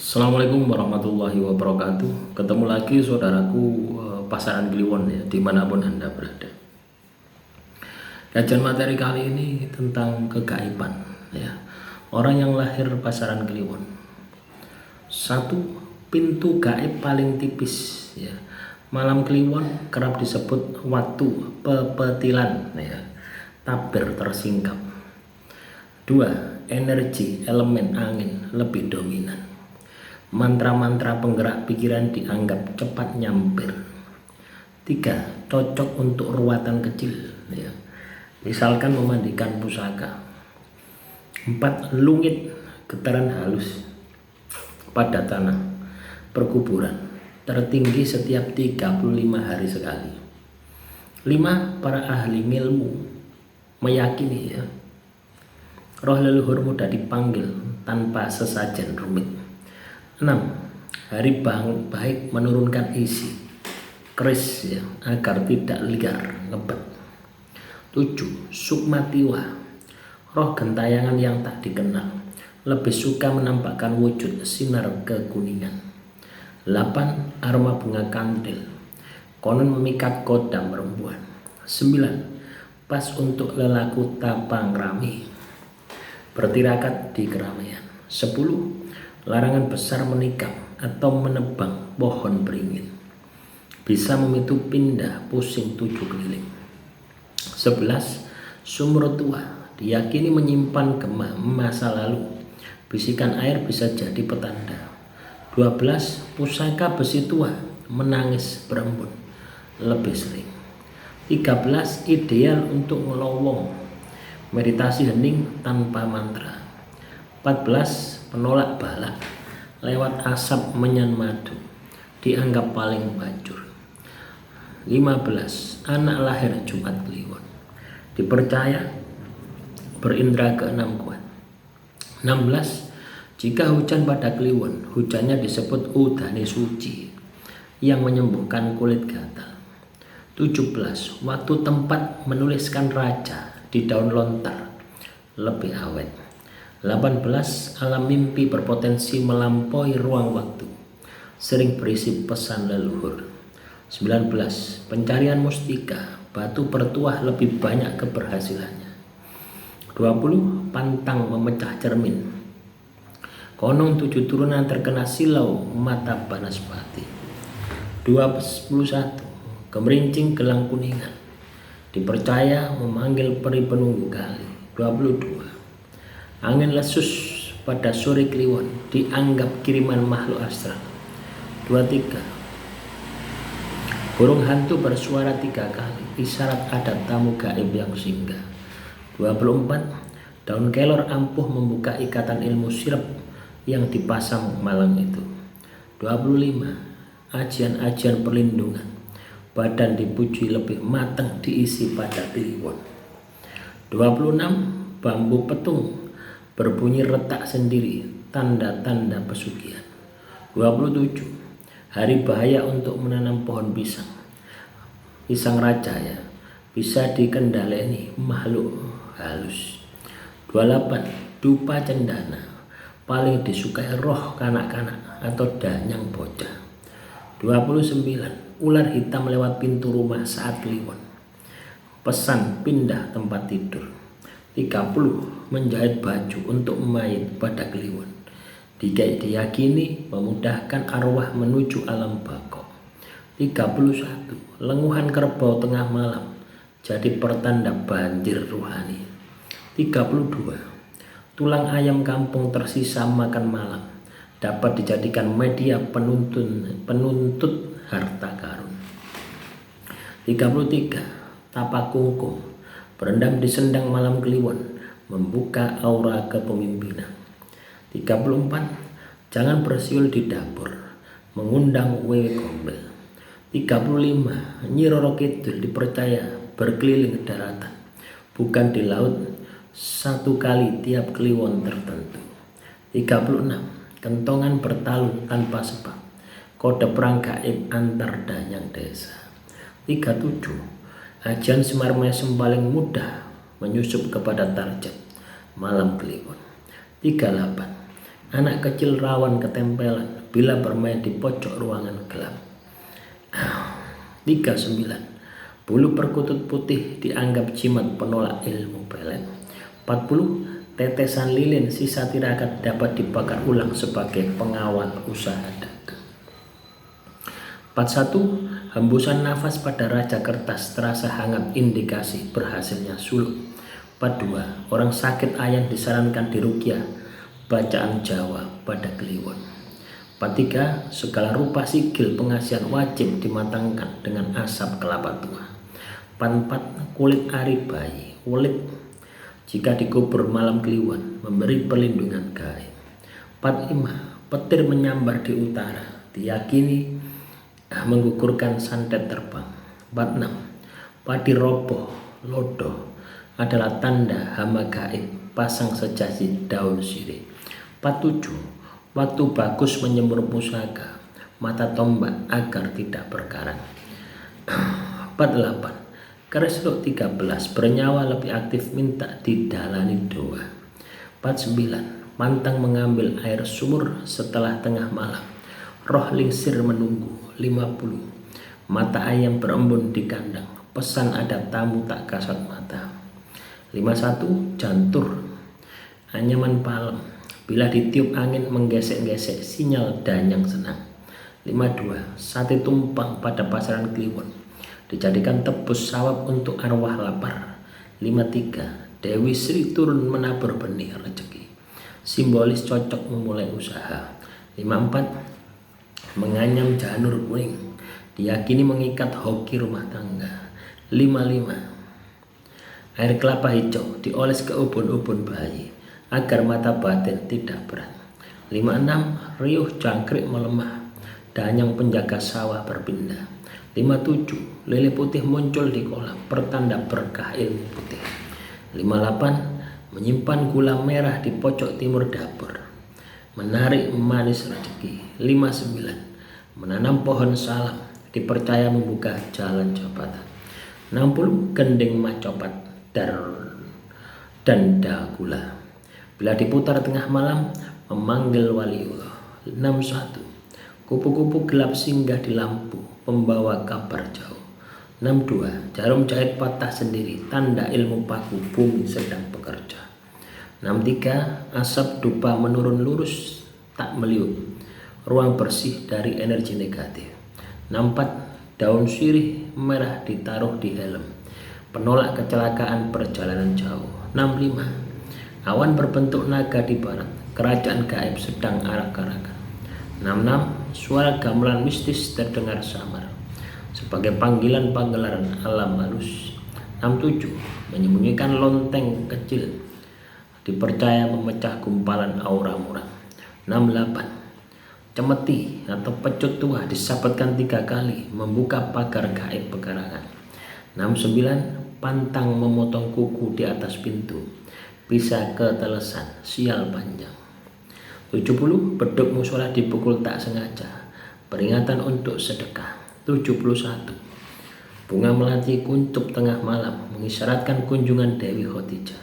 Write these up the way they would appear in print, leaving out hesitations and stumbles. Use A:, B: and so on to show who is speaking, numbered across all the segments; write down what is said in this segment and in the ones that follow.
A: Assalamualaikum warahmatullahi wabarakatuh. Ketemu lagi saudaraku, Pasaran Kliwon ya, dimanapun Anda berada. Kajian materi kali ini tentang kegaiban ya. Orang yang lahir Pasaran Kliwon. Satu, pintu gaib paling tipis ya. Malam Kliwon kerap disebut waktu pepetilan ya. Tabir tersingkap. Dua, energi elemen angin lebih dominan. Mantra-mantra penggerak pikiran dianggap cepat nyampir. 3. Cocok untuk ruatan kecil ya. Misalkan memandikan pusaka. 4. Lungit, getaran halus pada tanah perkuburan, tertinggi setiap 35 hari sekali. 5. Para ahli ilmu meyakini ya, roh leluhur mudah dipanggil tanpa sesajen rumit. 6. Hari baik menurunkan isi keris ya, agar tidak liar ngebet. 7. Sukmatiwa, roh gentayangan yang tak dikenal, lebih suka menampakkan wujud sinar kekuningan. 8. Aroma bunga kantil, konon memikat kodam perempuan. 9. Pas untuk lelaku tapang rami, bertirakat di keramaian. 10. Larangan besar menikam atau menebang pohon beringin, bisa memicu pindah pusing 7 keliling. 11. Sumur tua, diyakini menyimpan gemah masa lalu, bisikan air bisa jadi petanda. 12. Pusaka besi tua, menangis berembun lebih sering. 13. Ideal untuk ngelowong, meditasi hening tanpa mantra. 14. Penolak bala, lewat asap menyan madu, dianggap paling bajur. 15. Anak lahir Jumat Kliwon, dipercaya berindra keenam kuat. 16. Jika hujan pada Kliwon, hujannya disebut udane suci yang menyembuhkan kulit gatal. 17. Waktu tempat menuliskan raja di daun lontar, lebih awet. 18. Alam mimpi berpotensi melampaui ruang waktu, sering berisi pesan leluhur. 19. Pencarian mustika, batu bertuah lebih banyak keberhasilannya. 20. Pantang memecah cermin, konon 7 turunan terkena silau mata Banaspati. 21. Gemerincing gelang kuningan, dipercaya memanggil peri penunggu kali. 22. Angin lesus pada sore Kliwon, dianggap kiriman makhluk astral. 23. Burung hantu bersuara 3 kali, isyarat ada tamu gaib yang singgah. 24. Daun kelor ampuh membuka ikatan ilmu sirap yang dipasang malam itu. 25. Ajian-ajian perlindungan, badan dipuji lebih matang diisi pada Kliwon. 26. Bambu petung berbunyi retak sendiri, tanda-tanda pesugihan. 27. Hari bahaya untuk menanam pohon pisang, pisang raja ya, bisa dikendaleni makhluk halus. 28. Dupa cendana, paling disukai roh kanak-kanak atau danyang bocah. 29. Ular hitam lewat pintu rumah saat Kliwon, pesan pindah tempat tidur. 30. Menjahit baju untuk mayit pada Kliwon, diyakini memudahkan arwah menuju alam bako. 31. Lenguhan kerbau tengah malam, jadi pertanda banjir rohani. 32. Tulang ayam kampung tersisa makan malam, dapat dijadikan media penuntut harta karun. 33. Tapak kungkung, berendam di sendang malam Kliwon, membuka aura kepemimpinan. 34. Jangan bersiul di dapur, mengundang wewe gombel. 35. Nyi Roro Kidul dipercaya berkeliling daratan, bukan di laut, 1 kali tiap Kliwon tertentu. 36. Kentongan bertalu tanpa sebab, kode perang gaib antar danyang desa. 37. Ajian Semar Mesem paling mudah menyusup kepada target malam Kliwon. 38. Anak kecil rawan ketempelan bila bermain di pojok ruangan gelap. 39. Bulu perkutut putih dianggap jimat penolak ilmu pelet. 40. Tetesan lilin sisa tirakat dapat dibakar ulang sebagai pengawal usaha dagang. 41. Hembusan nafas pada raja kertas terasa hangat, indikasi berhasilnya suluk. 42. Orang sakit ayan disarankan diruqyah bacaan Jawa pada Kliwon. 43. Segala rupa sigil pengasihan wajib dimatangkan dengan asap kelapa tua. 44. Kulit ari bayi kulit jika dikubur malam Kliwon memberi perlindungan gaib. 45. Petir menyambar di utara diyakini menggugurkan santet terbang. 46. Padi roboh lodoh adalah tanda hama gaib, pasang sejaji daun sirih. 47. Waktu bagus menyemur pusaka, mata tombak agar tidak berkarat. 48. Keresluk 13 bernyawa lebih aktif minta didalani doa. 49. Pantang mengambil air sumur setelah tengah malam, roh lingsir menunggu. 50. Mata ayam berembun di kandang, pesan ada tamu tak kasat mata. 51. Jantur anyaman palem, bila ditiup angin menggesek-gesek sinyal danyang senang. 52. Sate tumpang pada pasaran Kliwon dijadikan tebus sawab untuk arwah lapar. 53. Dewi Sri turun menabur benih rezeki, simbolis cocok memulai usaha. 54. Menganyam janur kuning diyakini mengikat hoki rumah tangga. 55. Air kelapa hijau dioles ke ubun-ubun bayi agar mata batin tidak berat. 56. Riuh jangkrik melemah, danyang penjaga sawah berpindah. 57. Lele putih muncul di kolam, pertanda berkah ilmu putih. 58. Menyimpan gula merah di pojok timur dapur, menarik manis rezeki. 59. Menanam pohon salam dipercaya membuka jalan jabatan. 60. Gending macopat dan dagula bila diputar tengah malam memanggil waliullah. 61. Kupu-kupu gelap singgah di lampu membawa kabar jauh. 62. Jarum jahit patah sendiri, tanda ilmu paku bumi sedang bekerja. 63. Asap dupa menurun lurus tak meliuk, ruang bersih dari energi negatif. 64. Daun sirih merah ditaruh di helm, penolak kecelakaan perjalanan jauh. 65. Awan berbentuk naga di barat, kerajaan gaib sedang arak-arakan. 66. Suara gamelan mistis terdengar samar sebagai panggilan pagelaran alam halus. 67. Menyembunyikan lonteng kecil dipercaya memecah gumpalan aura muram. 68. Cemeti atau pecut tua disabetkan 3 kali membuka pagar gaib pekarangan. 69. Pantang memotong kuku di atas pintu, bisa ketelesan sial panjang. 70. Beduk mushola dipukul tak sengaja, peringatan untuk sedekah. 71. Bunga melati kuncup tengah malam mengisyaratkan kunjungan Dewi Khotijah.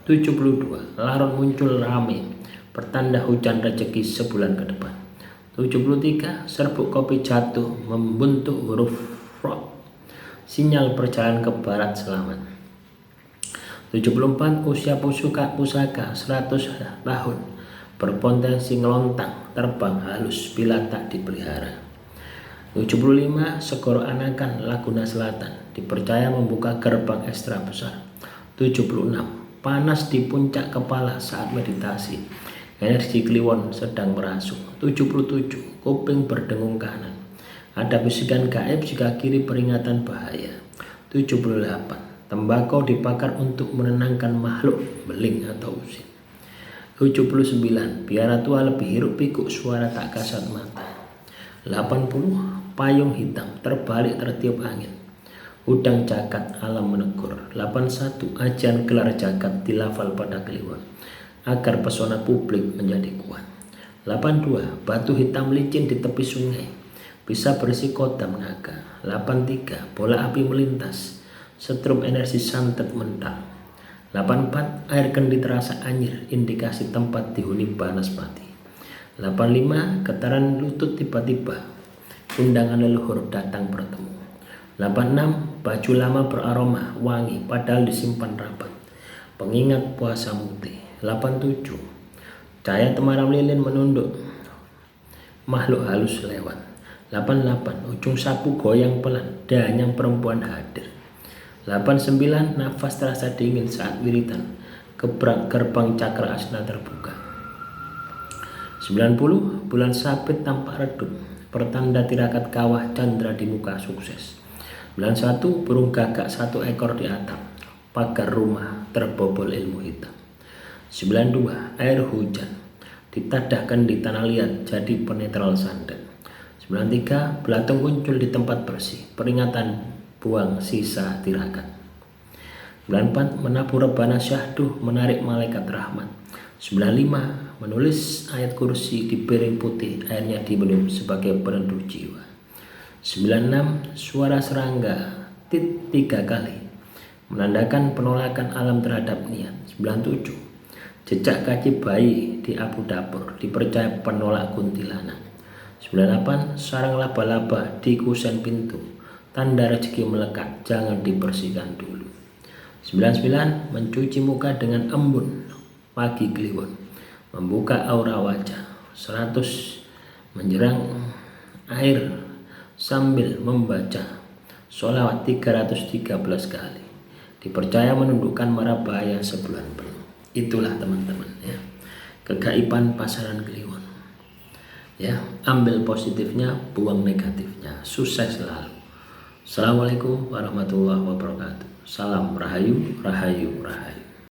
A: 72. Laron muncul rame, pertanda hujan rezeki sebulan ke depan. 73. Serbuk kopi jatuh membentuk huruf Ro, sinyal perjalanan ke barat selamat. 74. Usia pusaka 100 tahun, berpotensi ngelontang, terbang halus bila tak dipelihara. 75. Segoro Anakan Laguna Selatan dipercaya membuka gerbang ekstra besar. 76. Panas di puncak kepala saat meditasi, energi Kliwon sedang merasuk. 77. Kuping berdengung kanan, ada bisikan gaib jika kiri peringatan bahaya. 78. Tembakau dibakar untuk menenangkan makhluk beling atau usin. 79. Biara tua lebih hiruk pikuk, suara tak kasat mata. 80. Payung hitam terbalik tertiup angin, udang jagat alam menegur. 81. Ajian gelar jagat dilafal pada Kliwon agar pesona publik menjadi kuat. 82. Batu hitam licin di tepi sungai bisa berisi kodam naga. 83. Bola api melintas, setrum energi santet mental. 84. Air kendi terasa anyir, indikasi tempat dihuni banaspati. 85 getaran lutut tiba-tiba, undangan leluhur datang bertemu. 86 baju lama beraroma wangi padahal disimpan rapat, pengingat puasa mute. 87 cahaya temaram lilin menunduk, makhluk halus lewat. 88 ujung sapu goyang pelan, danyang perempuan hadir. 89 nafas terasa dingin saat wiritan, gerbang cakra asna terbuka. 90 bulan sabit tampak redup, pertanda tirakat kawah chandra di muka sukses. 91 burung gagak 1 ekor di atap, pagar rumah terbobol ilmu hitam. 92 air hujan ditadahkan di tanah liat jadi penetral sandet. 93 belatung muncul di tempat bersih, peringatan buang sisa tirakat. 94 menabuh rebana syahduh menarik malaikat rahmat. 95 menulis ayat kursi di piring putih, airnya diminum sebagai peneduh jiwa. 96 suara serangga tit 3 kali menandakan penolakan alam terhadap niat. 97 jejak kaki bayi di abu dapur dipercaya penolak kuntilanak. 98 sarang laba-laba di kusen pintu, tanda rezeki melekat jangan dibersihkan dulu. 99 mencuci muka dengan embun pagi kliwon, membuka aura wajah. 100 menjerang air sambil membaca sholawat 313 kali, dipercaya menundukkan mara bahaya sebulan penuh. Itulah teman-teman ya, kegaiban pasaran kliwon ya. Ambil positifnya, buang negatifnya. Sukses selalu. Assalamualaikum warahmatullahi wabarakatuh. Salam rahayu, rahayu, rahayu.